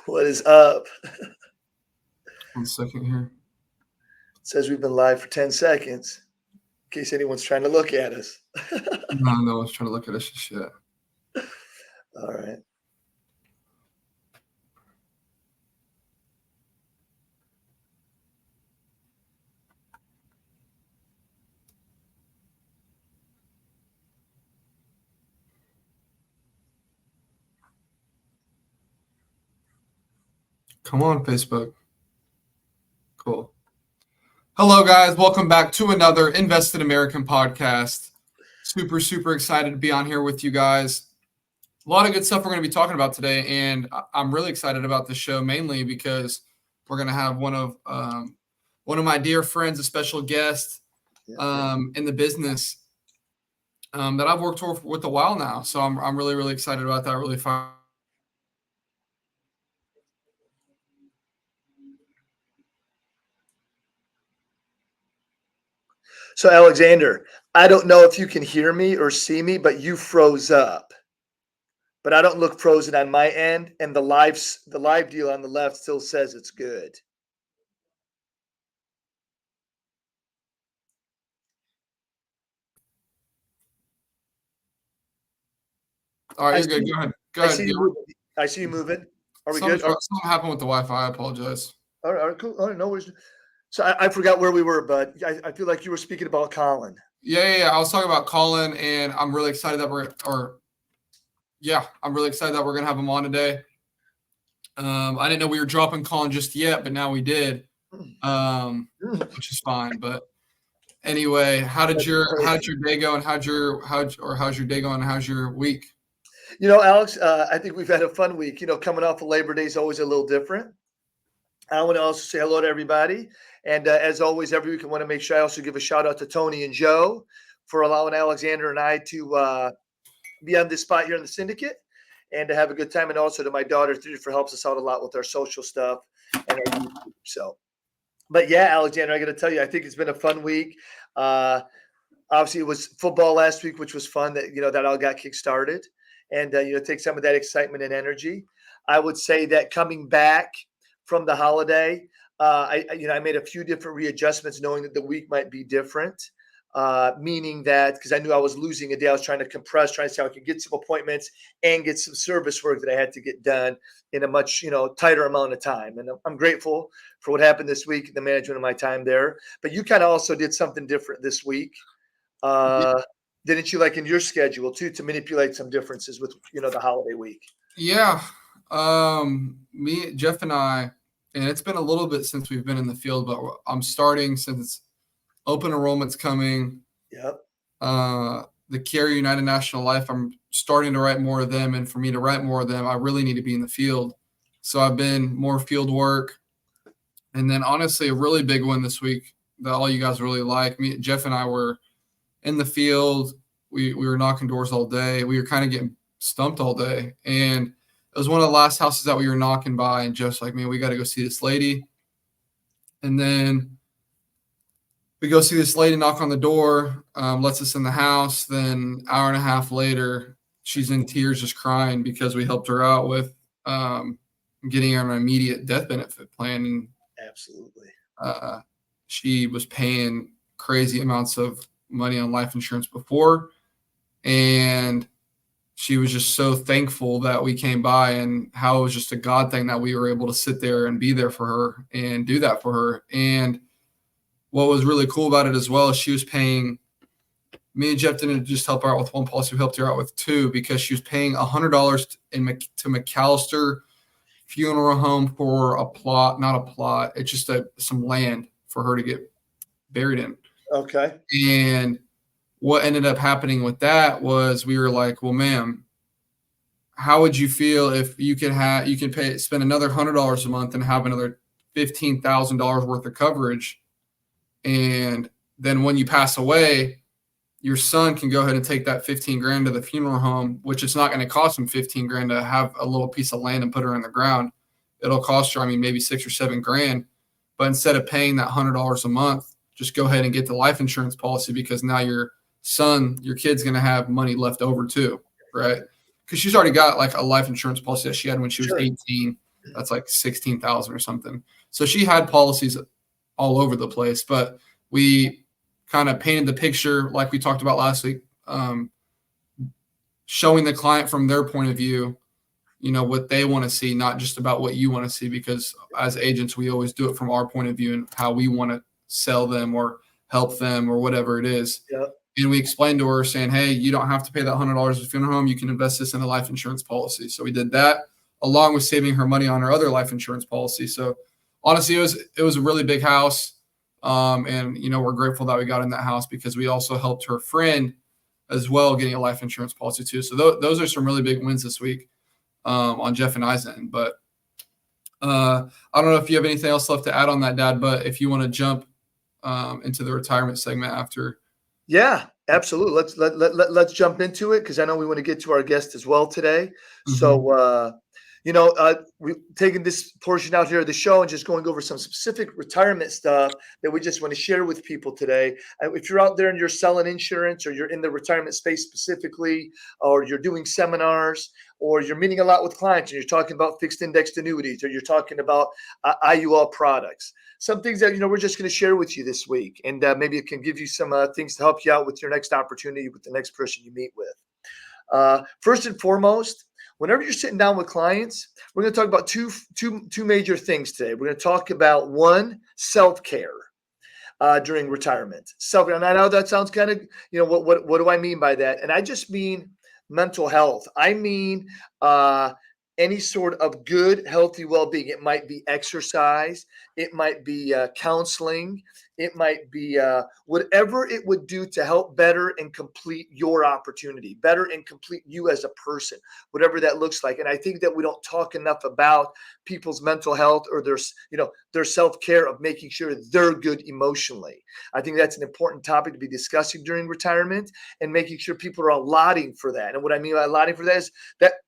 What is up? 1 second here. It says we've been live for 10 seconds in case anyone's trying to look at us. No one's trying to look at us just yet. All right. Come on, Facebook. Cool. Hello, guys. Welcome back to another Invested American podcast. Super excited to be on here with you guys. A lot of good stuff we're going to be talking about today, and I'm really excited about this show mainly because we're going to have one of my dear friends, a special guest in the business that I've worked with a while now. So I'm really excited about that. Really fun. So, Alexander, I don't know if you can hear me or see me, but you froze up. But I don't look frozen on my end, and the live deal on the left still says it's good. All right, you're good. Go ahead. I see you moving. Are we Something good? Something happened with the Wi-Fi. I apologize. All right, cool. All right, no worries. So I forgot where we were, but I feel like you were speaking about Collin. Yeah. I was talking about Collin, and I'm really excited that we're gonna have him on today. I didn't know we were dropping Collin just yet, but now we did, which is fine. But anyway, how did your day go, and how's your day going, and how's your week? Alex, I think we've had a fun week. Coming off of Labor Day is always a little different. I want to also say hello to everybody. And as always, every week I want to make sure I also give a shout out to Tony and Joe for allowing Alexander and I to be on this spot here in the syndicate and to have a good time. And also to my daughter, for helps us out a lot with our social stuff and our YouTube. So, but yeah, Alexander, I got to tell you, I think it's been a fun week. Obviously, it was football last week, which was fun. That all got kickstarted, and take some of that excitement and energy. I would say that coming back from the holiday, I made a few different readjustments, knowing that the week might be different. Meaning that because I knew I was losing a day, I was trying to compress, trying to see how I could get some appointments and get some service work that I had to get done in a much tighter amount of time. And I'm grateful for what happened this week, the management of my time there. But you kind of also did something different this week. Didn't you, like in your schedule too, to manipulate some differences with the holiday week? Yeah. Me, Jeff, and I, and it's been a little bit since we've been in the field, but I'm starting since open enrollment's coming. Yep. The Care United National Life, I'm starting to write more of them, and for me to write more of them, I really need to be in the field. So I've been more field work, and then honestly, a really big one this week that all you guys really like. Me, Jeff, and I were in the field. We were knocking doors all day. We were kind of getting stumped all day, and it was one of the last houses that we were knocking by, and Jeff's like, man, we got to go see this lady. And then we go see this lady, knock on the door, lets us in the house. Then hour and a half later, she's in tears, just crying because we helped her out with getting her an immediate death benefit plan. And absolutely, she was paying crazy amounts of money on life insurance before, and she was just so thankful that we came by, and how it was just a God thing that we were able to sit there and be there for her and do that for her. And what was really cool about it as well is she was paying, me and Jeff didn't just help her out with one policy, we helped her out with two, because she was paying $100 to McAllister Funeral Home for a plot, not a plot. It's just some land for her to get buried in. Okay. And what ended up happening with that was we were like, well, ma'am, how would you feel if you could spend another $100 a month and have another $15,000 worth of coverage? And then when you pass away, your son can go ahead and take that 15 grand to the funeral home, which is not going to cost him 15 grand to have a little piece of land and put her in the ground. It'll cost her, maybe 6 or 7 grand. But instead of paying that $100 a month, just go ahead and get the life insurance policy, because now your kid's going to have money left over too, right? because she's already got like a life insurance policy that she had when she was Sure. 18. That's like 16,000 or something. So she had policies all over the place, but we kind of painted the picture like we talked about last week, showing the client from their point of view, what they want to see, not just about what you want to see, because as agents, we always do it from our point of view and how we want to sell them or help them or whatever it is. Yeah. And we explained to her saying, hey, you don't have to pay that $100 of funeral home. You can invest this in a life insurance policy. So we did that along with saving her money on her other life insurance policy. So honestly, it was a really big house. And we're grateful that we got in that house because we also helped her friend as well getting a life insurance policy too. So those are some really big wins this week on Jeff and I's end. But I don't know if you have anything else left to add on that, Dad, but if you want to jump into the retirement segment after. Yeah, absolutely. Let's jump into it because I know we want to get to our guest as well today. So, we've taken this portion out here of the show and just going over some specific retirement stuff that we just want to share with people today. If you're out there and you're selling insurance or you're in the retirement space specifically, or you're doing seminars, or you're meeting a lot with clients and you're talking about fixed indexed annuities, or you're talking about IUL products, some things that, we're just going to share with you this week. And maybe it can give you some things to help you out with your next opportunity with the next person you meet with. First and foremost, whenever you're sitting down with clients, we're going to talk about two major things today. We're going to talk about one, self-care during retirement. Self-care. And I know that sounds kind of, what do I mean by that? And I just mean mental health. I mean any sort of good, healthy well-being. It might be exercise. It might be counseling. It might be whatever it would do to help better and complete your opportunity, better and complete you as a person, whatever that looks like. And I think that we don't talk enough about people's mental health or their self-care of making sure they're good emotionally. I think that's an important topic to be discussing during retirement and making sure people are allotting for that. And what I mean by allotting for that is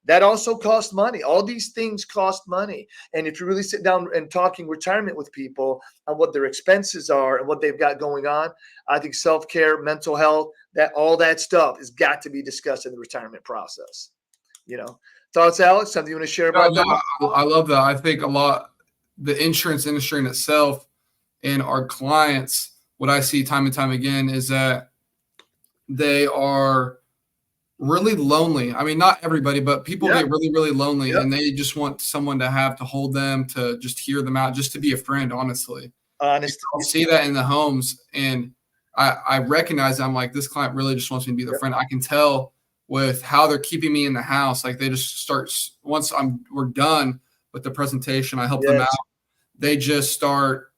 that also costs money. All these things cost money. And if you really sit down and talking retirement with people on what their expenses are and what they've got going on, I think self-care, mental health, all that stuff has got to be discussed in the retirement process. Thoughts, Alex? Something you want to share about that? I love that. I think the insurance industry in itself and our clients, what I see time and time again is that they are really lonely. I mean, not everybody, but people get really, really lonely and they just want someone to have to hold them, to just hear them out, just to be a friend, honestly. I'll see that in the homes and I recognize I'm like, this client really just wants me to be their friend. I can tell with how they're keeping me in the house. Like they just start, once we're done with the presentation, I help them out. They just start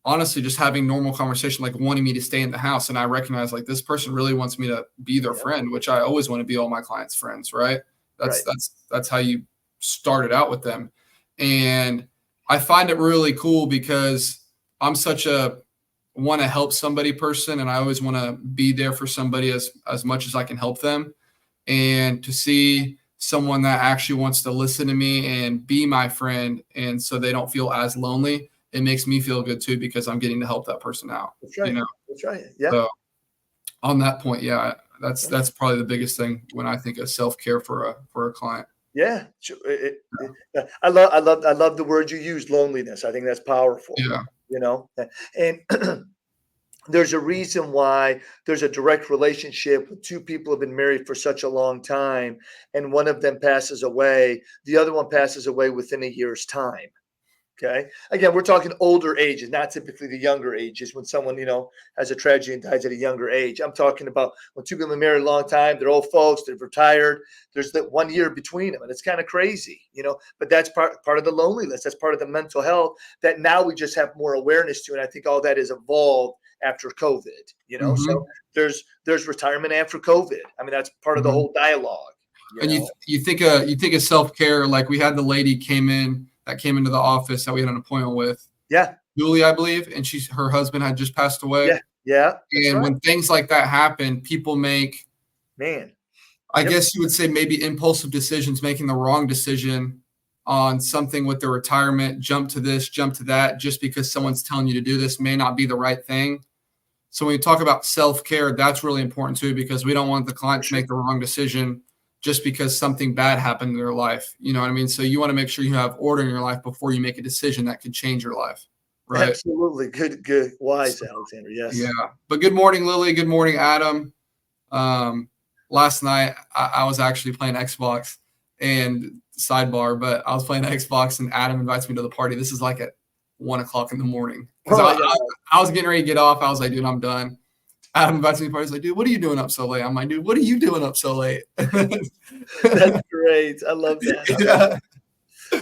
honestly just having normal conversation, like wanting me to stay in the house. And I recognize like this person really wants me to be their friend, which I always want to be all my clients' friends, right? That's how you started out with them. And I find it really cool because I'm such a want to help somebody person. And I always want to be there for somebody as much as I can help them. And to see someone that actually wants to listen to me and be my friend, and so they don't feel as lonely, it makes me feel good too, because I'm getting to help that person out. That's right. That's right. Yeah. So on that point, that's probably the biggest thing when I think of self-care for a client. Yeah. I love the word you used, loneliness. I think that's powerful. Yeah. And there's a reason why there's a direct relationship with two people who have been married for such a long time, and one of them passes away, the other one passes away within a year's time. Okay. Again, we're talking older ages, not typically the younger ages when someone, has a tragedy and dies at a younger age. I'm talking about when two people have been married a long time, they're old folks, they've retired. There's that 1 year between them. And it's kind of crazy, but that's part of the loneliness. That's part of the mental health that now we just have more awareness to. And I think all that has evolved after COVID, so there's retirement after COVID. I mean, that's part of the whole dialogue. And you think of self-care, like we had the lady that came into the office that we had an appointment with. Yeah. Julie, I believe. And her husband had just passed away. Yeah. And when things like that happen, people make, I guess you would say maybe impulsive decisions, making the wrong decision on something with their retirement, jump to this, jump to that, just because someone's telling you to do this may not be the right thing. So when you talk about self-care, that's really important too, because we don't want the client to make the wrong decision just because something bad happened in their life. You know what I mean? So you want to make sure you have order in your life before you make a decision that could change your life. Right. Absolutely. Good. Wise, Alexander. Yeah. Yes. But good morning, Lily. Good morning, Adam. Last night I was actually playing Xbox, and sidebar, but I was playing Xbox and Adam invites me to the party. This is like at 1:00 in the morning. Because I was getting ready to get off. I was like, dude, I'm done. Adam invites me to the party. He's like, dude, what are you doing up so late? I'm like, dude, what are you doing up so late? That's great. I love that. Yeah.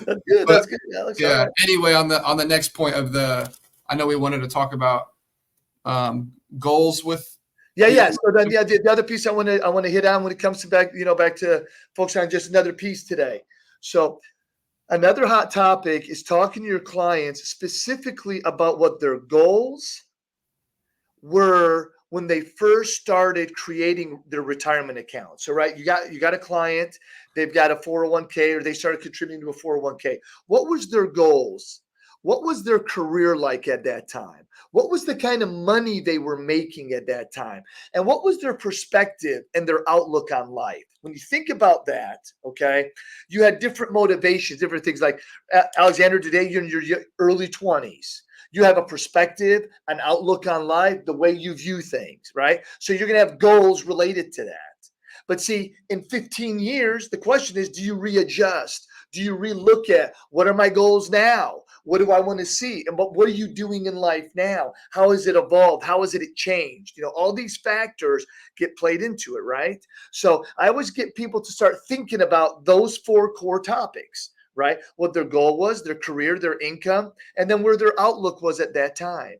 That's good. That's good, Alex. Yeah. Right. Anyway, on the next point of I know we wanted to talk about goals with. Yeah. So then, the other piece I want to hit on when it comes to back to focus on just another piece today. So another hot topic is talking to your clients specifically about what their goals were when they first started creating their retirement account. So, right, you got a client, they've got a 401k, or they started contributing to a 401k. What was their goals? What was their career like at that time? What was the kind of money they were making at that time? And what was their perspective and their outlook on life? When you think about that, okay, you had different motivations, different things. Like Alexander, today you're in your early 20s. You have a perspective, an outlook on life, the way you view things, right? So you're going to have goals related to that. But see, in 15 years, the question is, do you readjust? Do you relook at what are my goals now? What do I want to see? And what are you doing in life now? How has it evolved? How has it changed? All these factors get played into it, right? So I always get people to start thinking about those 4 core topics, right? What their goal was, their career, their income, and then where their outlook was at that time.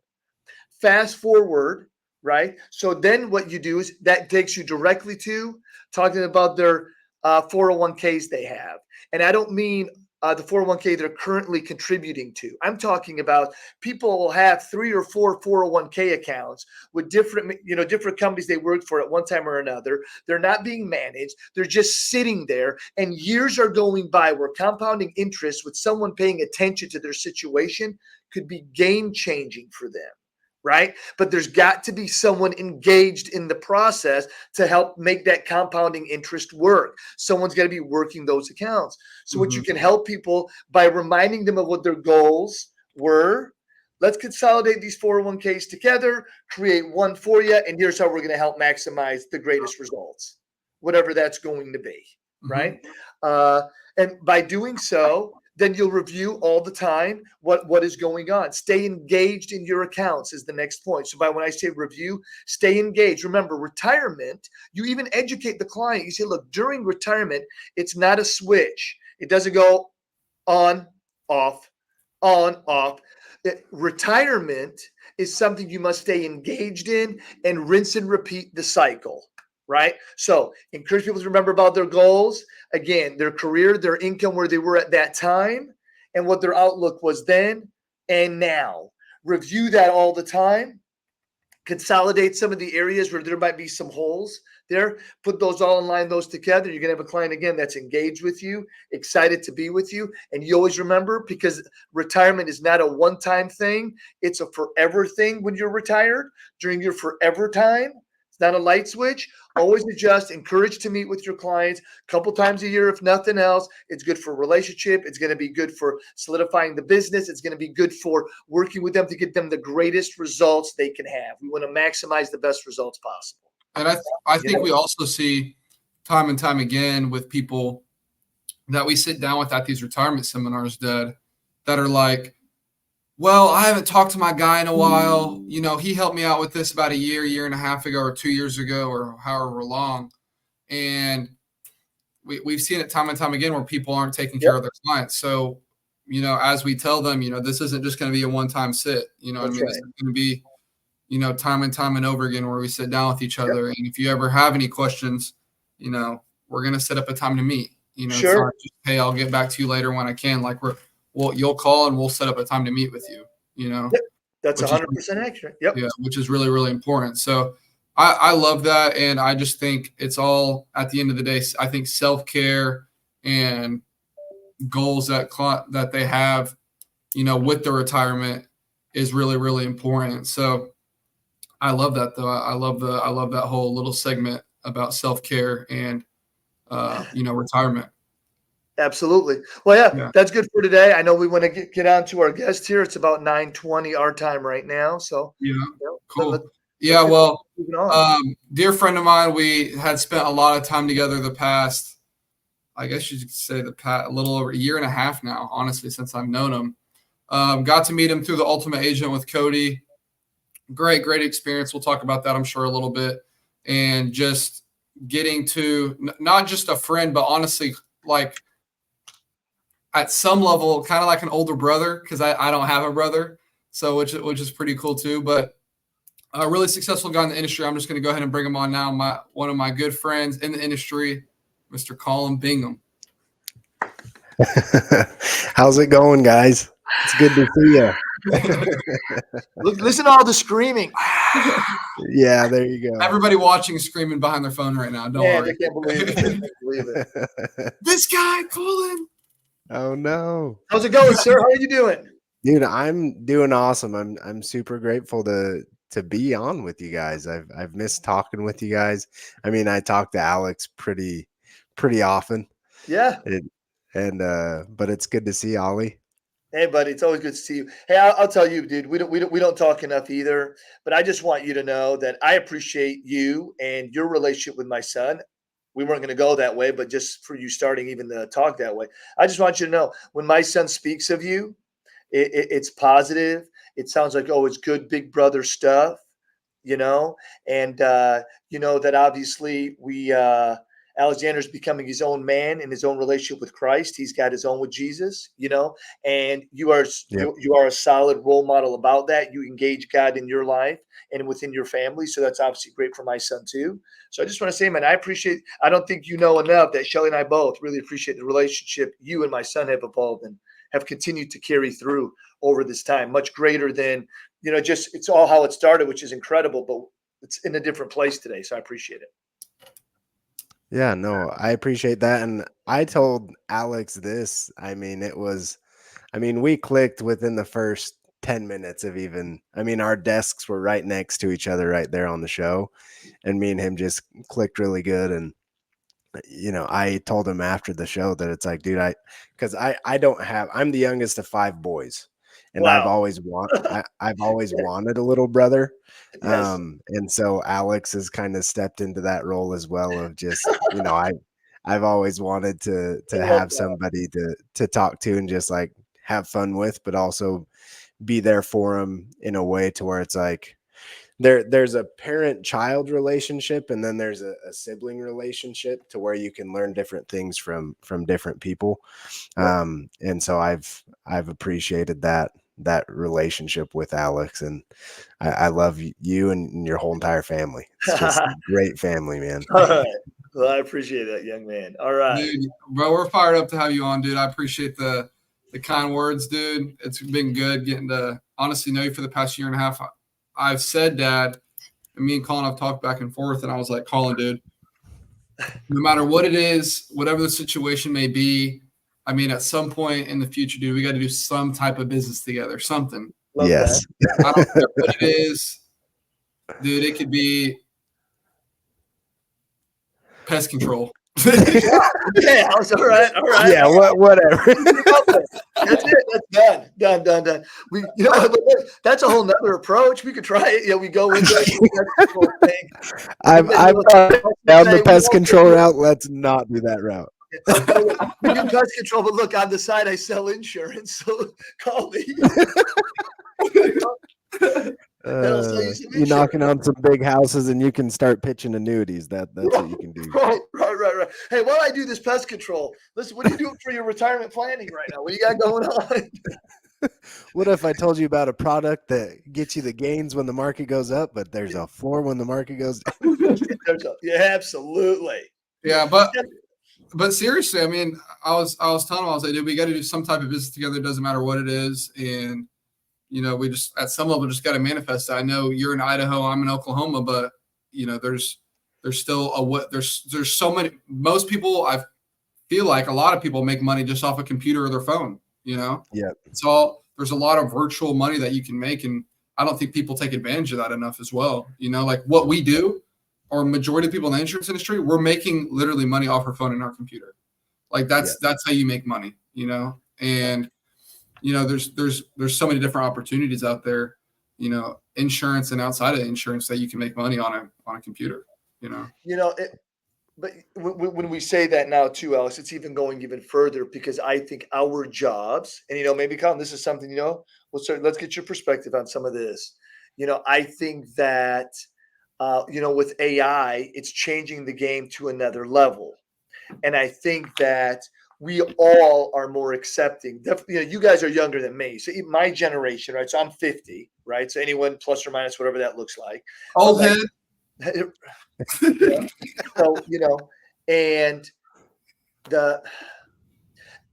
Fast forward, right? So then what you do is that takes you directly to talking about their 401ks they have. And I don't mean the 401k they're currently contributing to. I'm talking about people will have 3 or 4 401k accounts with different companies they worked for at one time or another. They're not being managed. They're just sitting there, and years are going by where compounding interest with someone paying attention to their situation could be game changing for them. Right? But there's got to be someone engaged in the process to help make that compounding interest work. Someone's got to be working those accounts. So what you can help people by reminding them of what their goals were. Let's consolidate these 401ks together, create one for you, and here's how we're going to help maximize the greatest results, whatever that's going to be, right? And by doing so, then you'll review all the time what is going on. Stay engaged in your accounts is the next point. So when I say review, stay engaged. Remember, retirement, you even educate the client. You say, look, during retirement, it's not a switch. It doesn't go on, off, on, off. Retirement is something you must stay engaged in and rinse and repeat the cycle. Right? So encourage people to remember about their goals, again, their career, their income, where they were at that time, and what their outlook was then and now. Review that all the time. Consolidate some of the areas where there might be some holes there. Put those all in line, those together. You're going to have a client, again, that's engaged with you, excited to be with you. And you always remember, because retirement is not a one-time thing. It's a forever thing when you're retired. During your forever time, it's not a light switch. Always adjust. Encourage to meet with your clients a couple times a year, if nothing else. It's good for relationship. It's going to be good for solidifying the business. It's going to be good for working with them to get them the greatest results they can have. We want to maximize the best results possible. And I think we also see time and time again with people that we sit down with at these retirement seminars that are like, well, I haven't talked to my guy in a while. He helped me out with this about a year and a half ago, or 2 years ago, or however long. And we've seen it time and time again where people aren't taking care of their clients. So, as we tell them, this isn't just going to be a one-time sit. This is going to be, time and time and over again where we sit down with each other. And if you ever have any questions, we're going to set up a time to meet. It's not just, hey, I'll get back to you later when I can. Like you'll call and we'll set up a time to meet with you, That's 100% accurate. Yep. Yeah, which is really, really important. So I love that. And I just think it's all, at the end of the day, I think self-care and goals that they have, with their retirement is really, really important. So I love that, though. I love that whole little segment about self-care and retirement. Absolutely. Well, yeah, Yeah. that's good for today. I know we want to get on to our guest here. It's about 9:20 our time right now. So, Yeah. let, Cool. let's Yeah. get Well, moving on. dear friend of mine, we had spent a lot of time together the past, I guess you could say a little over a year and a half now, honestly, since I've known him. Got to meet him through the Ultimate Agent with Cody. Great experience. We'll talk about that, I'm sure, a little bit. And just getting to not just a friend, but honestly, like at some level, kind of like an older brother, because I don't have a brother, so which is pretty cool too. But a really successful guy in the industry. I'm just going to go ahead and bring him on now. One of my good friends in the industry, Mr. Collin Bingham. How's it going, guys? It's good to see you. Look, listen to all the screaming. Yeah, there you go. Everybody watching is screaming behind their phone right now. Don't worry. They can't believe it. They can't believe it. This guy, Collin. Oh no. How's it going, sir? How are you doing? Dude, I'm doing awesome. I'm super grateful to be on with you guys. I've missed talking with you guys. I mean, I talk to Alex pretty often. Yeah. But it's good to see Ollie. Hey, buddy, it's always good to see you. Hey, I'll tell you, dude, we don't talk enough either. But I just want you to know that I appreciate you and your relationship with my son. We weren't going to go that way, but just for you starting even to talk that way, I just want you to know when my son speaks of you, it's positive. It sounds like, oh, it's good big brother stuff, and that obviously Alexander's becoming his own man in his own relationship with Christ. He's got his own with Jesus, and you are you are a solid role model about that. You engage God in your life and within your family. So that's obviously great for my son too. So I just want to say, man, I don't think you know enough that Shelly and I both really appreciate the relationship you and my son have evolved and have continued to carry through over this time, much greater than, just it's all how it started, which is incredible, but it's in a different place today. So I appreciate it. Yeah, no, I appreciate that. And I told Alex this. We clicked within the first 10 minutes of our desks were right next to each other right there on the show. And me and him just clicked really good. And, I told him after the show that it's like, dude, I'm the youngest of 5 boys. And Wow. I've always wanted a little brother. Yes. And so Alex has kind of stepped into that role as well of just, I've always wanted to have somebody to talk to and just like have fun with, but also be there for him in a way to where it's like there's a parent-child relationship, and then there's a sibling relationship to where you can learn different things from different people. And so I've appreciated that relationship with Alex, and I love you and your whole entire family. It's just a great family, man. All right. Well, I appreciate that, young man. All right. Dude, bro, we're fired up to have you on, dude. I appreciate the kind words, dude. It's been good getting to honestly know you for the past year and a half. I've said, Dad, and me and Collin have talked back and forth, and I was like, Collin, dude, no matter what it is, whatever the situation may be, at some point in the future, dude, we got to do some type of business together, something. Love Yes. that. I don't care what it is, dude. It could be pest control. Yeah, all right. Yeah, whatever. That's it. That's done. We, that's a whole nother approach. We could try it. We go into the thing. I've down the pest control route. Let's not do that route. We do pest control, but look, on the side I sell insurance, so call me. You're knocking on some big houses and you can start pitching annuities. That's what you can do. Right. Hey, while I do this pest control, listen, what are you doing for your retirement planning right now? What do you got going on? What if I told you about a product that gets you the gains when the market goes up, but there's a floor when the market goes down? Yeah, absolutely. Yeah, but seriously, I was telling him, I was like, dude, we got to do some type of business together. It doesn't matter what it is. And, we just, at some level, just got to manifest that. I know you're in Idaho, I'm in Oklahoma, but, there's still there's so many, most people, I feel like a lot of people make money just off a computer or their phone, Yeah. There's a lot of virtual money that you can make. And I don't think people take advantage of that enough as well. Like what we do or majority of people in the insurance industry, we're making literally money off our phone and our computer. Like that's how you make money, you know? And, you know, there's so many different opportunities out there, you know, insurance and outside of insurance that you can make money on a computer, you know? You know, but when we say that now too, Alex, it's even going even further because I think our jobs, and you know, maybe Colin, this is something, you know, let's get your perspective on some of this. You know, I think that you know, with AI, it's changing the game to another level, and I think that we all are more accepting. You know, you guys are younger than me, so my generation, right? So I'm 50, right? So anyone plus or minus whatever that looks like. Old head. Yeah. So, you know, and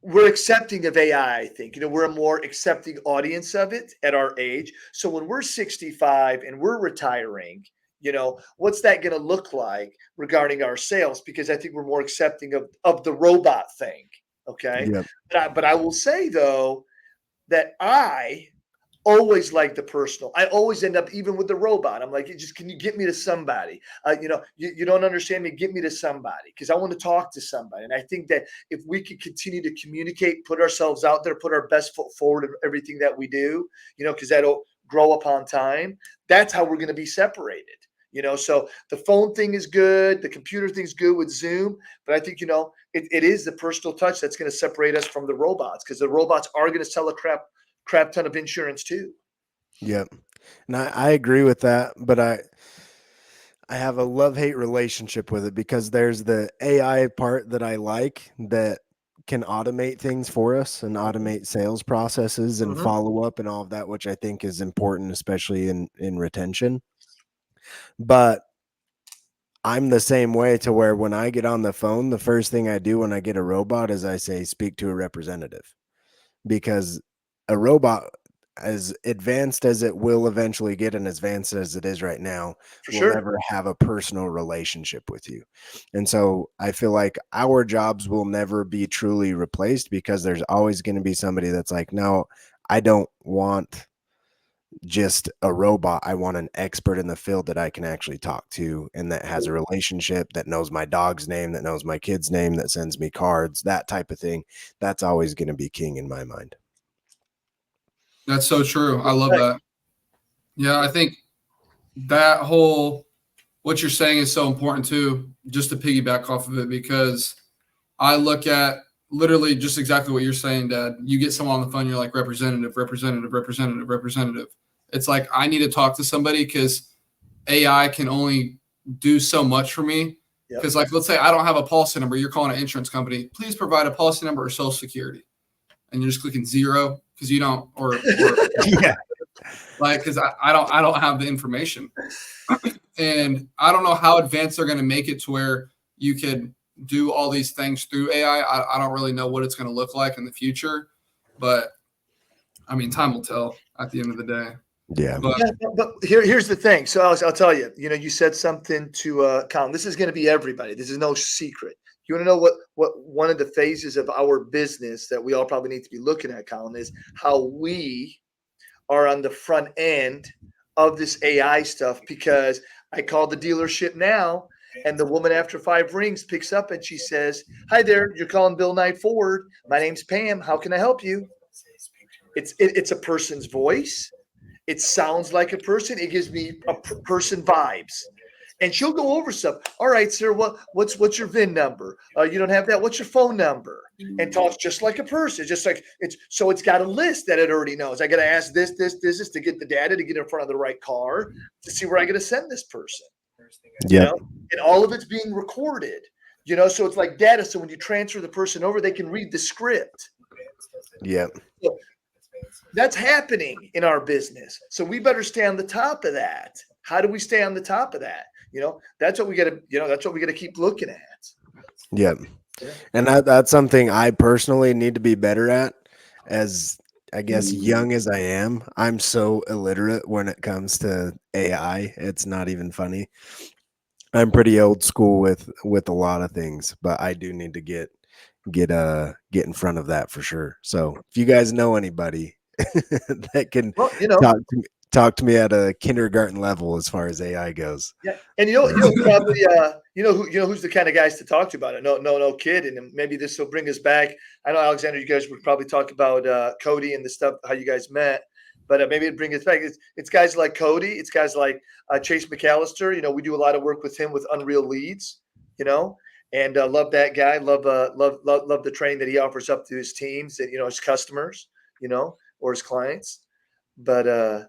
we're accepting of AI, I think. You know, we're a more accepting audience of it at our age. So when we're 65 and we're retiring, you know, what's that going to look like regarding our sales? Because I think we're more accepting of the robot thing. Okay. Yep. But I will say, though, that I always like the personal. I always end up, even with the robot, I'm like, just, can you get me to somebody? You know, you don't understand me, get me to somebody, because I want to talk to somebody. And I think that if we can continue to communicate, put ourselves out there, put our best foot forward in everything that we do, you know, because that'll grow upon time, that's how we're going to be separated. You know, so the phone thing is good, the computer thing's good with Zoom, but I think, you know, it is the personal touch that's going to separate us from the robots, because the robots are going to sell a crap ton of insurance too. Yep. And I agree with that, but I have a love-hate relationship with it, because there's the AI part that I like that can automate things for us and automate sales processes and follow up and all of that, which I think is important, especially in retention. But I'm the same way, to where when I get on the phone, the first thing I do when I get a robot is I say, speak to a representative, because a robot, as advanced as it will eventually get and as advanced as it is right now, will never have a personal relationship with you. And so I feel like our jobs will never be truly replaced, because there's always going to be somebody that's like, no, I don't want just a robot. I want an expert in the field that I can actually talk to, and that has a relationship, that knows my dog's name, that knows my kid's name, that sends me cards, that type of thing. That's always going to be king in my mind. That's so true. I love that. Yeah, I think that whole, what you're saying is so important too, just to piggyback off of it, because I look at literally just exactly what you're saying, Dad. You get someone on the phone, you're like, representative. It's like, I need to talk to somebody, because AI can only do so much for me. Because like, let's say I don't have a policy number. You're calling an insurance company. Please provide a policy number or social security. And you're just clicking 0 because you don't, or Yeah. like, because I don't have the information. And I don't know how advanced they're going to make it to where you could do all these things through AI. I don't really know what it's going to look like in the future, but I mean, time will tell at the end of the day. Yeah. But here's the thing. So I'll tell you, you know, you said something to Colin. This is going to be everybody. This is no secret. You want to know what one of the phases of our business that we all probably need to be looking at, Colin, is how we are on the front end of this AI stuff. Because I call the dealership now, and the woman after 5 rings picks up and she says, "Hi there, you're calling Bill Knight Ford. My name's Pam. How can I help you?" It's a person's voice. It sounds like a person. It gives me a person vibes. And she'll go over stuff. "All right, sir, what's your VIN number? You don't have that. What's your phone number?" And talks just like a person, just like it's got a list that it already knows. I got to ask this to get the data to get in front of the right car to see where I got to send this person. You know, and all of it's being recorded. You know, so it's like data. So when you transfer the person over, they can read the script. Yeah. So that's happening in our business. So we better stay on the top of that. How do we stay on the top of that? You know, that's what we got to keep looking at. Yep. And that's something I personally need to be better at. As I guess young as I am, I'm so illiterate when it comes to AI. It's not even funny. I'm pretty old school with a lot of things, but I do need to get in front of that for sure. So if you guys know anybody that can talk to me at a kindergarten level as far as AI goes. Yeah, and probably who's the kind of guys to talk to about it. No kid, and maybe this will bring us back. I know Alexander, you guys would probably talk about Cody and the stuff how you guys met, but maybe it'd bring us back. It's guys like Cody, it's guys like Chase McAllister. We do a lot of work with him with Unreal Leads. And love that guy. Love the training that he offers up to his teams and his customers, or his clients. But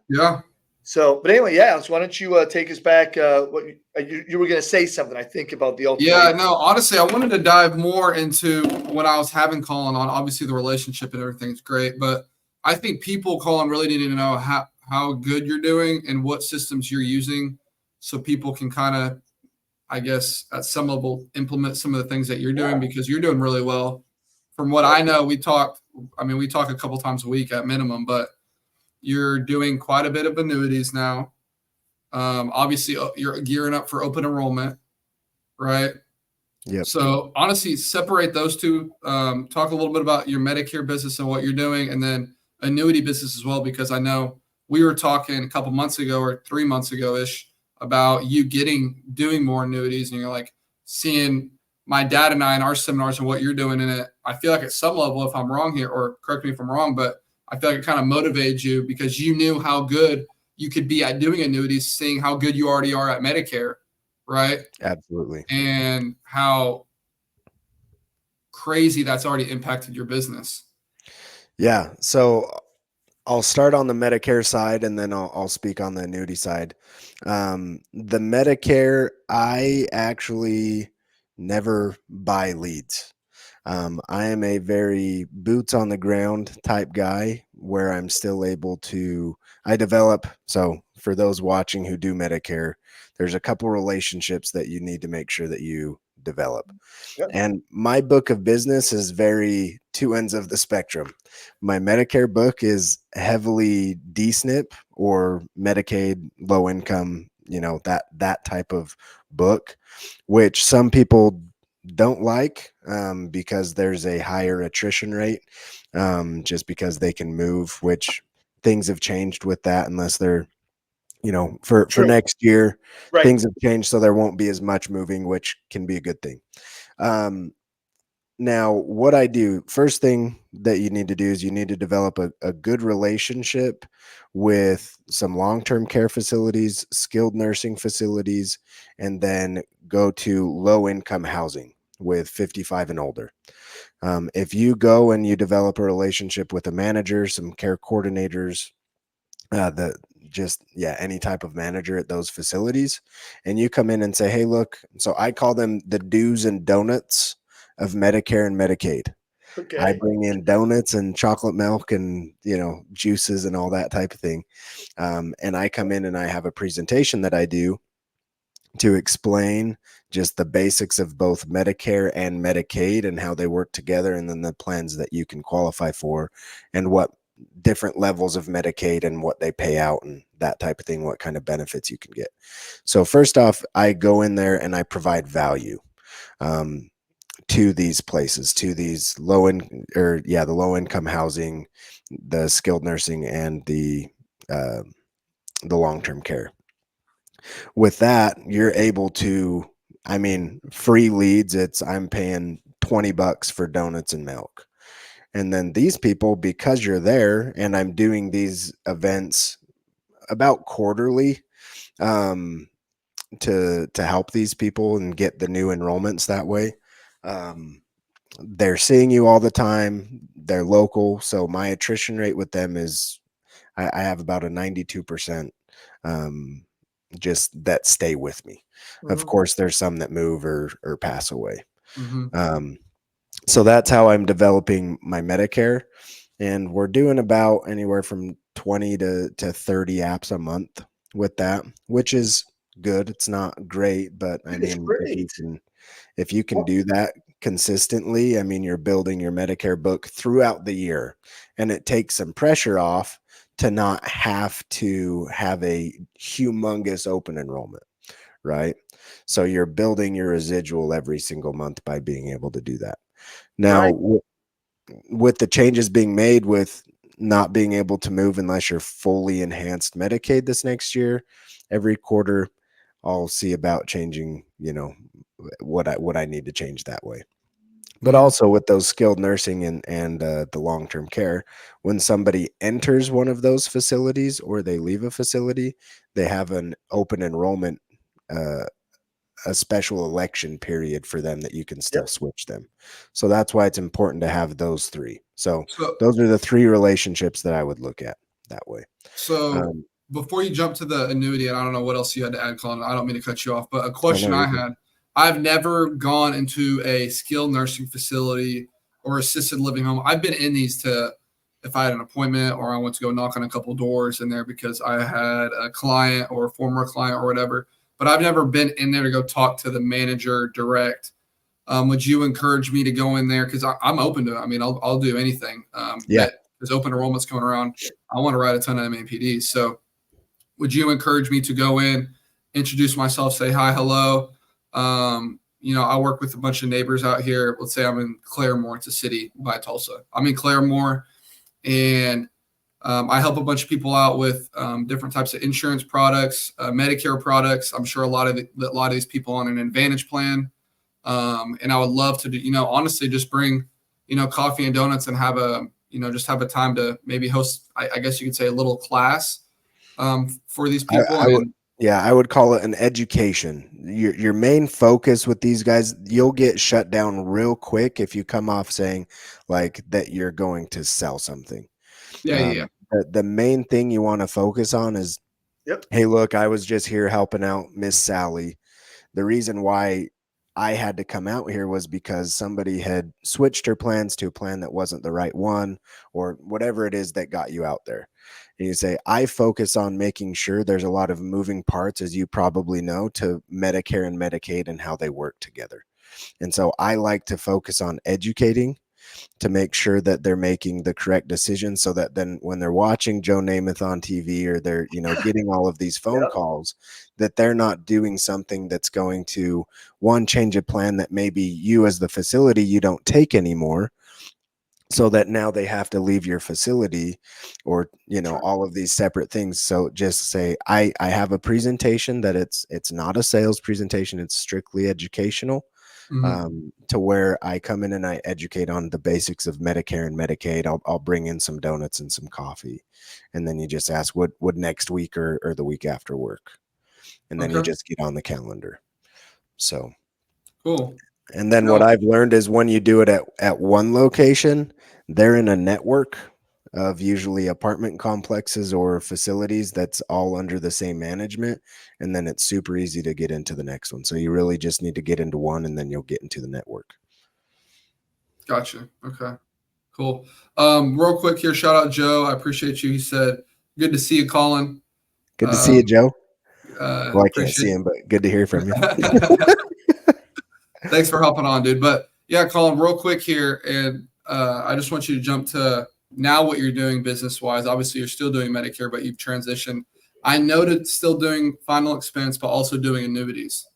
Yeah. So, but anyway, yeah. So why don't you take us back? What you were going to say something? I think about the ultimate. Yeah, no, honestly, I wanted to dive more into when I was having Collin on. Obviously, the relationship and everything's great, but I think people, Collin, really need to know how good you're doing and what systems you're using, so people can kind of, I guess, at some level, implement some of the things that you're doing, because you're doing really well. From what I know, we talk a couple times a week at minimum, but you're doing quite a bit of annuities now. Obviously, you're gearing up for open enrollment, right? Yep. So honestly, separate those two. Talk a little bit about your Medicare business and what you're doing, and then annuity business as well, because I know we were talking a couple months ago or 3 months ago-ish about you doing more annuities, and you're like seeing my dad and I in our seminars and what you're doing in it. I feel like at some level, if I'm wrong here, or correct me if I'm wrong, but I feel like it kind of motivated you because you knew how good you could be at doing annuities, seeing how good you already are at Medicare, right? Absolutely. And how crazy that's already impacted your business. Yeah. So I'll start on the Medicare side, and then I'll speak on the annuity side. The Medicare, I actually never buy leads. I am a very boots on the ground type guy where I'm still able to, I develop. So for those watching who do Medicare, there's a couple relationships that you need to make sure that you develop. Yeah. And my book of business is very two ends of the spectrum. My Medicare book is heavily DSNP or Medicaid, low income, that type of book, which some people don't like because there's a higher attrition rate, just because they can move, which things have changed with that, unless they're, for next year, Right. things have changed, so there won't be as much moving, which can be a good thing. Now, what I do, first thing that you need to do is you need to develop a good relationship with some long-term care facilities, skilled nursing facilities, and then go to low-income housing with 55 and older. If you go and you develop a relationship with a manager, some care coordinators, any type of manager at those facilities, and you come in and say, hey, look, so I call them the do's and donuts of Medicare and Medicaid. Okay. I bring in donuts and chocolate milk and, juices and all that type of thing. And I come in and I have a presentation that I do to explain just the basics of both Medicare and Medicaid and how they work together, and then the plans that you can qualify for, and what different levels of Medicaid and what they pay out and that type of thing, what kind of benefits you can get. So first off, I go in there and I provide value to these places, to these the low income housing, the skilled nursing, and the long-term care. With that, you're able to, free leads. I'm paying $20 for donuts and milk. And then these people, because you're there and I'm doing these events about quarterly, to help these people and get the new enrollments that way. They're seeing you all the time. They're local. So my attrition rate with them is, I have about a 92%, just that stay with me. Mm-hmm. Of course, there's some that move or pass away. Mm-hmm. So that's how I'm developing my Medicare. And we're doing about anywhere from 20 to 30 apps a month with that, which is good. It's not great, but if you can do that consistently, you're building your Medicare book throughout the year, and it takes some pressure off to not have to have a humongous open enrollment, right? So you're building your residual every single month by being able to do that. Now, with the changes being made with not being able to move unless you're fully enhanced Medicaid this next year. Every quarter, I'll see about changing, what I need to change that way. But also with those skilled nursing and the long-term care, when somebody enters one of those facilities or they leave a facility, they have an open enrollment, uh, a special election period for them that you can still Yep. switch them. So that's why it's important to have those three. So So, those are the three relationships that I would look at that way. so Um, before you jump to the annuity, and I don't know what else you had to add, Colin. I don't mean to cut you off, but a I know question I you're good. had: I've never gone into a skilled nursing facility or assisted living home. I've been in these to, if I had an appointment or I went to go knock on a couple doors in there because I had a client or a former client or whatever. But I've never been in there to go talk to the manager direct. Would you encourage me to go in there? Because I'm open to it. I mean, I'll do anything. Yeah. Because open enrollment's going around. I want to write a ton of MAPDs. So would you encourage me to go in, introduce myself, say hi, hello? I work with a bunch of neighbors out here. Let's say I'm in Claremore. It's a city by Tulsa. I'm in Claremore, and I help a bunch of people out with different types of insurance products, Medicare products. I'm sure a lot of these people on an Advantage plan. And I would love to do, honestly, just bring, coffee and donuts and have just have a time to maybe host, I guess you could say, a little class for these people. I would call it an education. Your main focus with these guys, you'll get shut down real quick if you come off saying like that you're going to sell something. Yeah. The main thing you want to focus on is, Yep. hey, look, I was just here helping out Miss Sally. The reason why I had to come out here was because somebody had switched her plans to a plan that wasn't the right one, or whatever it is that got you out there. And you say, I focus on making sure there's a lot of moving parts, as you probably know, to Medicare and Medicaid and how they work together. And so I like to focus on educating to make sure that they're making the correct decision, so that then when they're watching Joe Namath on TV or they're, getting all of these phone Yep. calls, that they're not doing something that's going to, one, change a plan that maybe you as the facility, you don't take anymore, so that now they have to leave your facility, or all of these separate things. So just say, I have a presentation that it's not a sales presentation, it's strictly educational. To where I come in and I educate on the basics of Medicare and Medicaid. I'll bring in some donuts and some coffee, and then you just ask, would next week or the week after work, and then you Okay. just get on the calendar. So Cool. and then what I've learned is when you do it at one location, they're in a network of usually apartment complexes or facilities that's all under the same management. And then it's super easy to get into the next one. So you really just need to get into one, and then you'll get into the network. Gotcha. Okay. Cool. Real quick here, shout out Joe. I appreciate you. He said, good to see you, Colin. Good to see you, Joe. Well, I can't see Appreciate him, but good to hear from you. Thanks for hopping on, dude. But yeah, Colin, real quick here, and I just want you to jump to now what you're doing business wise. Obviously, you're still doing Medicare, but you've transitioned. I noted still doing final expense, but also doing annuities.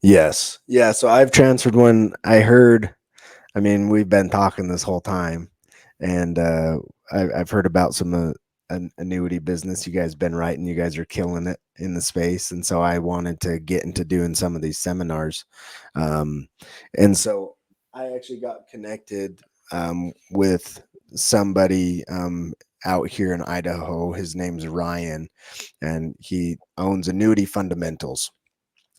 Yes. Yeah. So I've transferred when I heard, we've been talking this whole time, and I've heard about some an annuity business you guys been writing. You guys are killing it in the space. And so I wanted to get into doing some of these seminars. And so I actually got connected with somebody out here in Idaho. His name's Ryan, and he owns Annuity Fundamentals.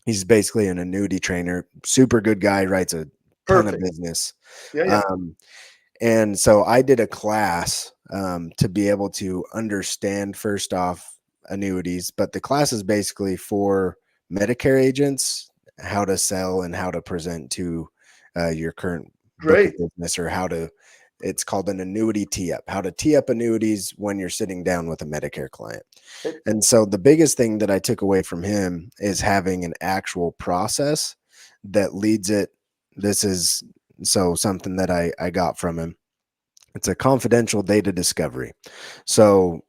He's basically an annuity trainer, super good guy, writes a ton of Perfect. business. Yeah. And so I did a class to be able to understand, first off, annuities, but the class is basically for Medicare agents, how to sell and how to present to your current book of Great. business, or it's called an annuity tee up, how to tee up annuities when you're sitting down with a Medicare client. And so the biggest thing that I took away from him is having an actual process that leads it. This is something that I got from him. It's a confidential data discovery. So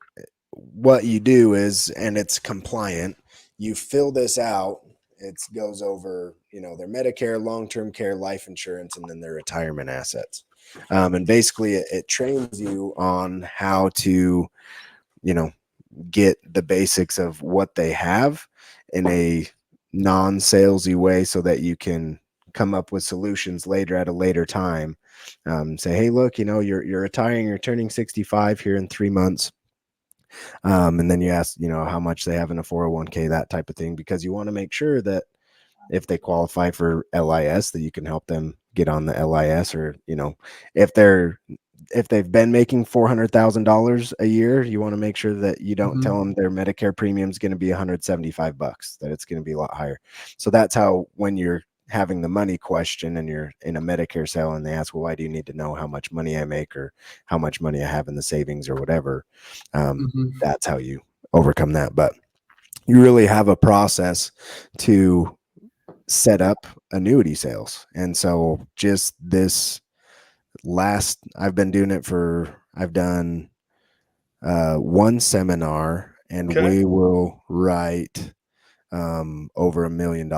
what you do is, and it's compliant, you fill this out. It goes over, their Medicare, long-term care, life insurance, and then their retirement assets. And basically it trains you on how to, you know, get the basics of what they have in a non-salesy way so that you can come up with solutions later at a later time. Say, hey, look, you know, you're retiring, you're turning 65 here in 3 months. And then you ask, you know, how much they have in a 401k, that type of thing, because you want to make sure that if they qualify for LIS, that you can help them get on the LIS, or, you know, if they've been making $400,000 a year, you want to make sure that you don't tell them their Medicare premium is going to be $175, that it's going to be a lot higher. So that's how, when you're having the money question and you're in a Medicare sale and they ask, well, why do you need to know how much money I make or how much money I have in the savings or whatever? That's how you overcome that. But you really have a process to set up annuity sales. And so just this I've been doing it I've done one seminar, and Okay. we will write over $1 million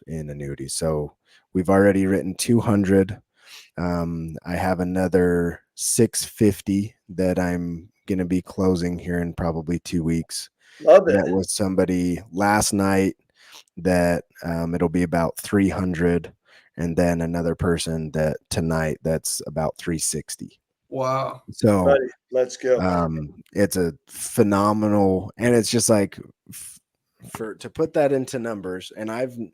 in annuities. So we've already written 200. I have another 650 that I'm going to be closing here in probably 2 weeks. Love it. Met with somebody last night that it'll be about 300, and then another person that tonight that's about 360. Wow. So Buddy, let's go. it's a phenomenal, and it's just like to put that into numbers. And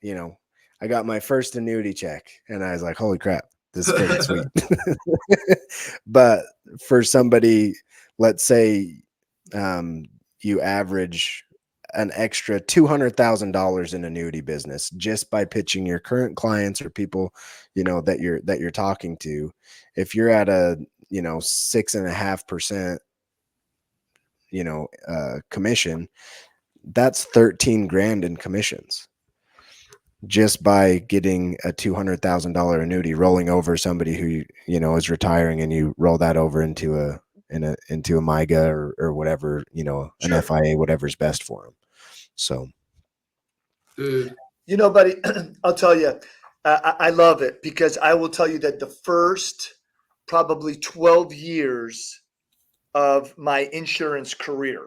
you know, I got my first annuity check and I was like, holy crap, this is freaking sweet. But for somebody, let's say you average an extra $200,000 in annuity business just by pitching your current clients or people, you know, that you're talking to. If you're at a, you know, 6.5%, you know, commission, that's 13 grand in commissions just by getting a $200,000 annuity, rolling over somebody who, you know, is retiring, and you roll that over into a MIGA or whatever, you know, an Sure. FIA, whatever's best for them. So, Dude. You know, buddy, I'll tell you, I love it, because I will tell you that the first probably 12 years of my insurance career,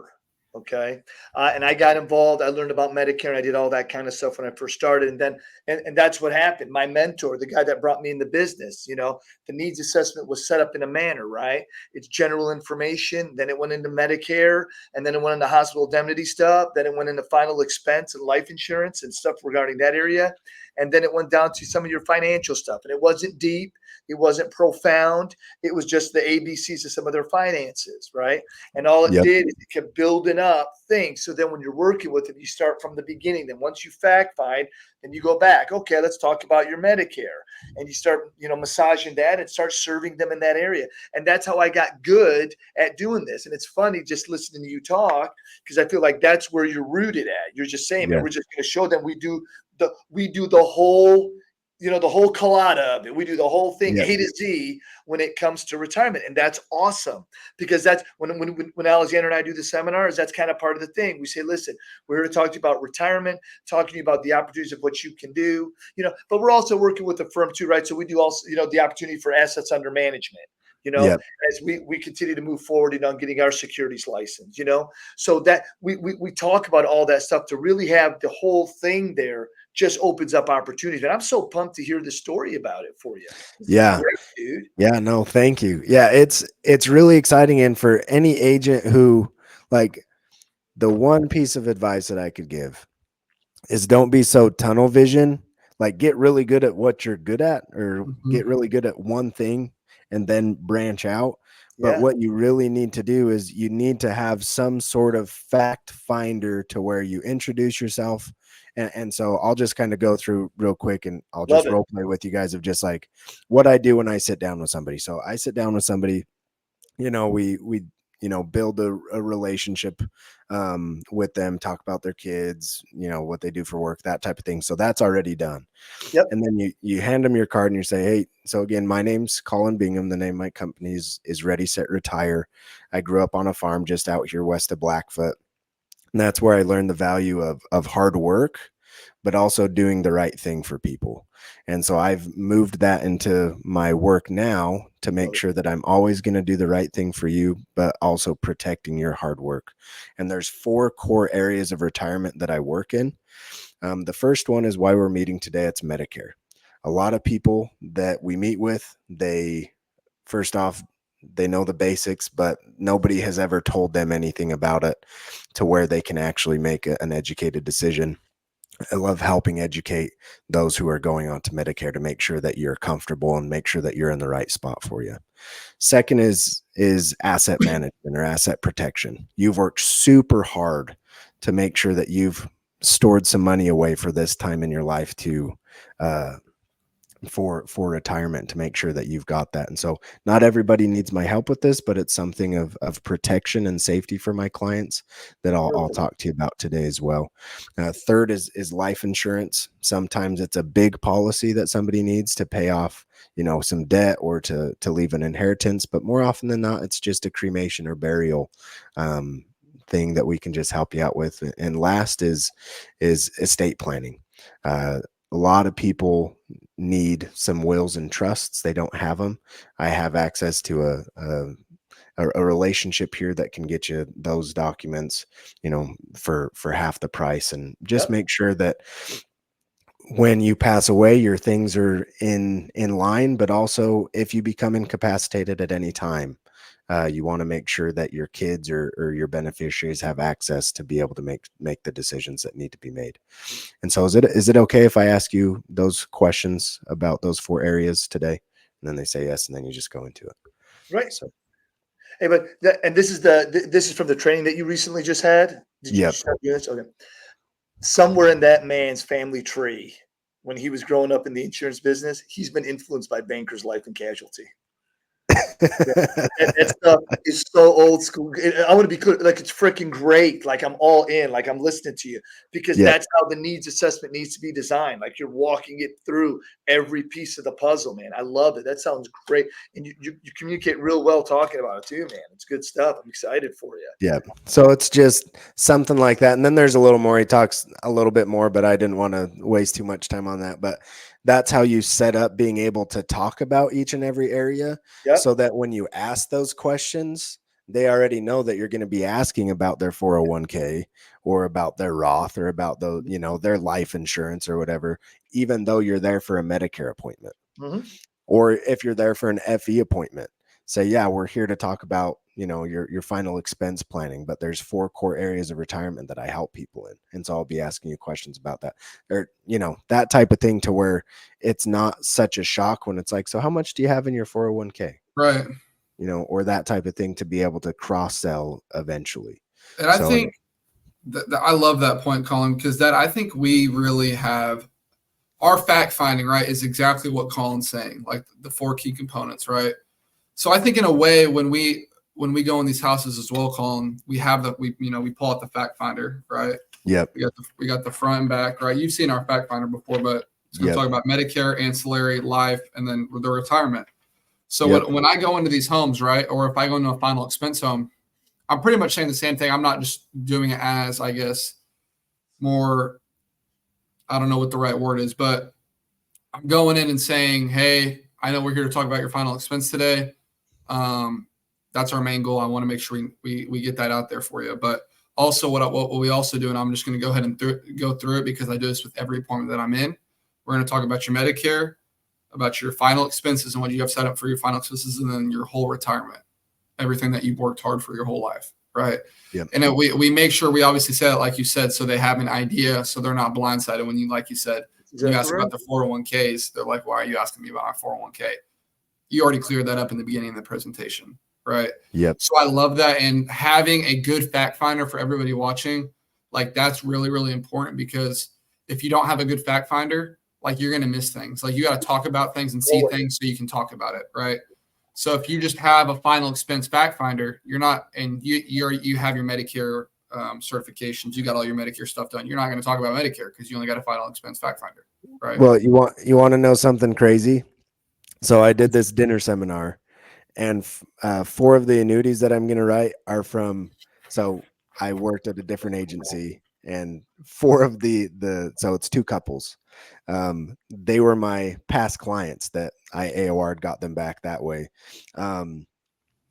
okay, and I got involved. I learned about Medicare, and I did all that kind of stuff when I first started. And then, and that's what happened. My mentor, the guy that brought me in the business, you know, the needs assessment was set up in a manner, right? It's general information. Then it went into Medicare, and then it went into hospital indemnity stuff. Then it went into final expense and life insurance and stuff regarding that area. And then it went down to some of your financial stuff. And it wasn't deep. It wasn't profound. It was just the ABCs of some of their finances, right? And all it Yep. did is it kept building up things. So then when you're working with it, you start from the beginning. Then once you fact find, then you go back. Okay, let's talk about your Medicare. And you start, you know, massaging that and start serving them in that area. And that's how I got good at doing this. And it's funny just listening to you talk, because I feel like that's where you're rooted at. You're just saying, man, Yeah. we're just going to show them we do the whole, you know, the whole colada of it. We do the whole thing, Yeah. A to Z, when it comes to retirement. And that's awesome, because that's when Alexander and I do the seminars, that's kind of part of the thing. We say, listen, we're here to talk to you about retirement, talking to you about the opportunities of what you can do, you know, but we're also working with the firm too, right? So we do also, you know, the opportunity for assets under management, you know, Yep. as we continue to move forward, you know, on getting our securities license, you know, so that we talk about all that stuff to really have the whole thing there. Just opens up opportunities. And I'm so pumped to hear the story about it for you. Yeah. Great, dude. Yeah, no, thank you. Yeah, it's really exciting. And for any agent who, like, the one piece of advice that I could give is don't be so tunnel vision. Like, get really good at what you're good at, or get really good at one thing and then branch out. But Yeah. what you really need to do is you need to have some sort of fact finder to where you introduce yourself. And so I'll just kind of go through real quick, and I'll just Love it. role play with you guys of just like what I do when I sit down with somebody. So I sit down with somebody, you know, we you know, build a relationship with them, talk about their kids, you know, what they do for work, that type of thing. So that's already done. Yep. And then you hand them your card and you say, hey, so again, my name's Collin Bingham. The name of my company is Ready, Set, Retire. I grew up on a farm just out here west of Blackfoot. And that's where I learned the value of hard work but also doing the right thing for people. And so I've moved that into my work now to make sure that I'm always going to do the right thing for you, but also protecting your hard work. And there's 4 core areas of retirement that I work in. The first one is why we're meeting today. It's Medicare. A lot of people that we meet with, first off, they know the basics, but nobody has ever told them anything about it to where they can actually make an educated decision. I love helping educate those who are going on to Medicare to make sure that you're comfortable and make sure that you're in the right spot for you. Second is asset management or asset protection. You've worked super hard to make sure that you've stored some money away for this time in your life to for retirement, to make sure that you've got that. And so not everybody needs my help with this, but it's something of protection and safety for my clients that I'll talk to you about today as well. Third is life insurance. Sometimes it's a big policy that somebody needs to pay off, some debt or to leave an inheritance, but more often than not, it's just a cremation or burial thing that we can just help you out with. And last is estate planning. A lot of people need some wills and trusts. They don't have them. I have access to a relationship here that can get you those documents, for half the price, and just make sure that when you pass away, your things are in line, but also if you become incapacitated at any time, you want to make sure that your kids or your beneficiaries have access to be able to make the decisions that need to be made. And so is it okay if I ask you those questions about those 4 areas today? And then they say yes, and then you just go into it. Right. So, Hey, but this is from the training that you recently just had? Did you yep. start doing this? Okay. Somewhere in that man's family tree, when he was growing up in the insurance business, he's been influenced by Bankers Life and Casualty. That stuff is so old school. I want to be clear, like it's freaking great. Like I'm all in. Like I'm listening to you because that's how the needs assessment needs to be designed. Like you're walking it through every piece of the puzzle, man. I love it. That sounds great, and you communicate real well talking about it too, man. It's good stuff. I'm excited for you. Yeah. So it's just something like that. And then there's a little more. He talks a little bit more, but I didn't want to waste too much time on that. But that's how you set up being able to talk about each and every area, so that when you ask those questions, they already know that you're going to be asking about their 401k or about their Roth or about their life insurance or whatever, even though you're there for a Medicare appointment. Mm-hmm. Or if you're there for an FE appointment, say, yeah, we're here to talk about, your final expense planning, but there's 4 core areas of retirement that I help people in. And so I'll be asking you questions about that, or, that type of thing, to where it's not such a shock when it's like, so how much do you have in your 401k? Right. Or that type of thing, to be able to cross sell eventually. And I think that I love that point, Collin, because I think we really have our fact finding, right, is exactly what Collin's saying, like the 4 key components, right? So I think in a way, when we go in these houses as well, Collin, we have we pull out the fact finder, right? Yep. We got the front and back, right? You've seen our fact finder before, but it's going to talk about Medicare, ancillary, life, and then the retirement. So when I go into these homes, right, or if I go into a final expense home, I'm pretty much saying the same thing. I'm not just doing it as, I guess, more, I don't know what the right word is, but I'm going in and saying, hey, I know we're here to talk about your final expense today. That's our main goal. I want to make sure we get that out there for you. But also what we also do, and I'm just going to go ahead and go through it because I do this with every appointment that I'm in. We're going to talk about your Medicare, about your final expenses and what you have set up for your final expenses, and then your whole retirement, everything that you've worked hard for your whole life, right? Yep. And we make sure we obviously say it like you said, so they have an idea, so they're not blindsided when you, like you said, when you ask about the 401ks, they're like, why are you asking me about my 401k? You already cleared that up in the beginning of the presentation, right? Yep. So I love that. And having a good fact finder for everybody watching, like that's really, really important, because if you don't have a good fact finder, like you're going to miss things. Like you got to talk about things and see things so you can talk about it, right? So if you just have a final expense fact finder, you're not, and you have your Medicare certifications, you got all your Medicare stuff done. You're not going to talk about Medicare because you only got a final expense fact finder, right? Well, you want to know something crazy? So I did this dinner seminar, and 4 of the annuities that I'm going to write are from. So I worked at a different agency, and 4 of the so it's 2 couples. They were my past clients that I AOR'd, got them back that way.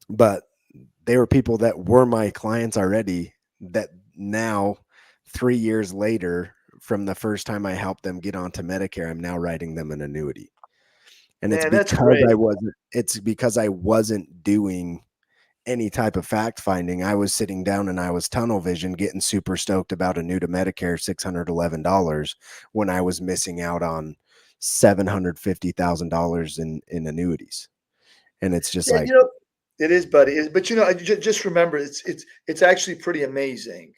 But they were people that were my clients already, that now 3 years later from the first time I helped them get onto Medicare, I'm now writing them an annuity. And Man, that's great. it's because I wasn't doing any type of fact finding. I was sitting down and I was tunnel vision, getting super stoked about a new to Medicare $611 when I was missing out on $750,000 in annuities. And it's just Yeah, like, it is, buddy. But just remember, it's actually pretty amazing,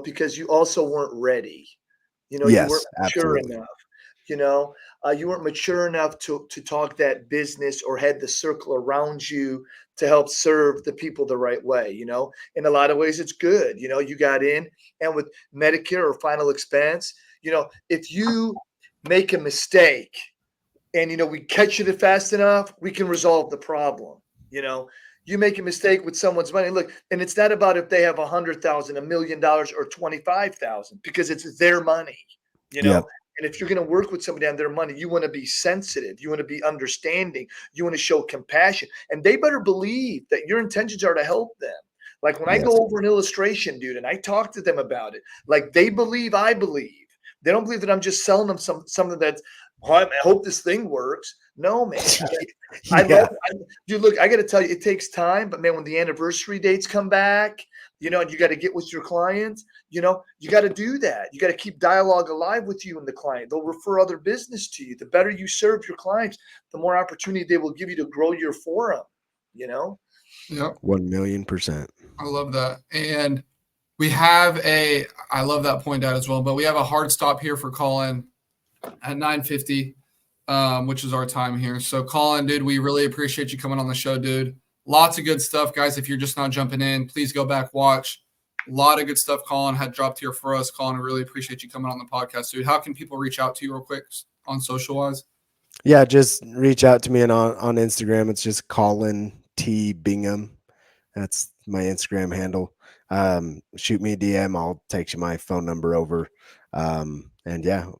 because you also weren't ready. You yes, weren't mature absolutely. enough. You know, you weren't mature enough to talk that business or had the circle around you to help serve the people the right way. In a lot of ways, it's good. You got in, and with Medicare or final expense, if you make a mistake and we catch it fast enough, we can resolve the problem. You know, you make a mistake with someone's money. Look, and it's not about if they have 100,000, $1 million, or 25,000, because it's their money. You know, Yep. and if you're going to work with somebody on their money, you want to be sensitive. You want to be understanding. You want to show compassion, and they better believe that your intentions are to help them. Like when I Yes. go over an illustration, dude, and I talk to them about it, like they believe I believe. They don't believe that I'm just selling them something that's, oh, I hope this thing works. No, man. I Yeah. dude, look, I got to tell you, it takes time, but man, when the anniversary dates come back, and you got to get with your clients, you got to do that. You got to keep dialogue alive with you and the client. They'll refer other business to you. The better you serve your clients, the more opportunity they will give you to grow your forum, Yep. 1,000,000%. I love that. And I love that point out as well, but we have a hard stop here for Collin at 9:50, which is our time here. So Collin, dude, we really appreciate you coming on the show, dude. Lots of good stuff, guys. If you're just now jumping in, please go back, watch. A lot of good stuff Collin had dropped here for us. Collin, I really appreciate you coming on the podcast, dude. How can people reach out to you real quick on social wise? Yeah, just reach out to me on Instagram. It's just Collin T Bingham. That's my Instagram handle. Shoot me a DM. I'll text you my phone number over. And yeah,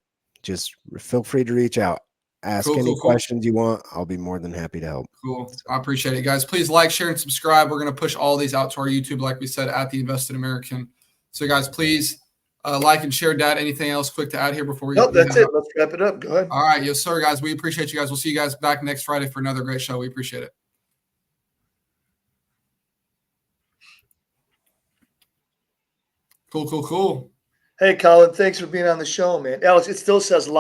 just feel free to reach out. Ask any Cool. questions you want. I'll be more than happy to help. Cool. I appreciate it, guys. Please like, share, and subscribe. We're going to push all these out to our YouTube, like we said, at The Invested American. So, guys, please like and share. Dad, anything else quick to add here before we? Nope, that's it. Let's wrap it up. Go ahead. All right. Yes, sir, guys. We appreciate you guys. We'll see you guys back next Friday for another great show. We appreciate it. Cool. Hey, Collin, thanks for being on the show, man. Alex, it still says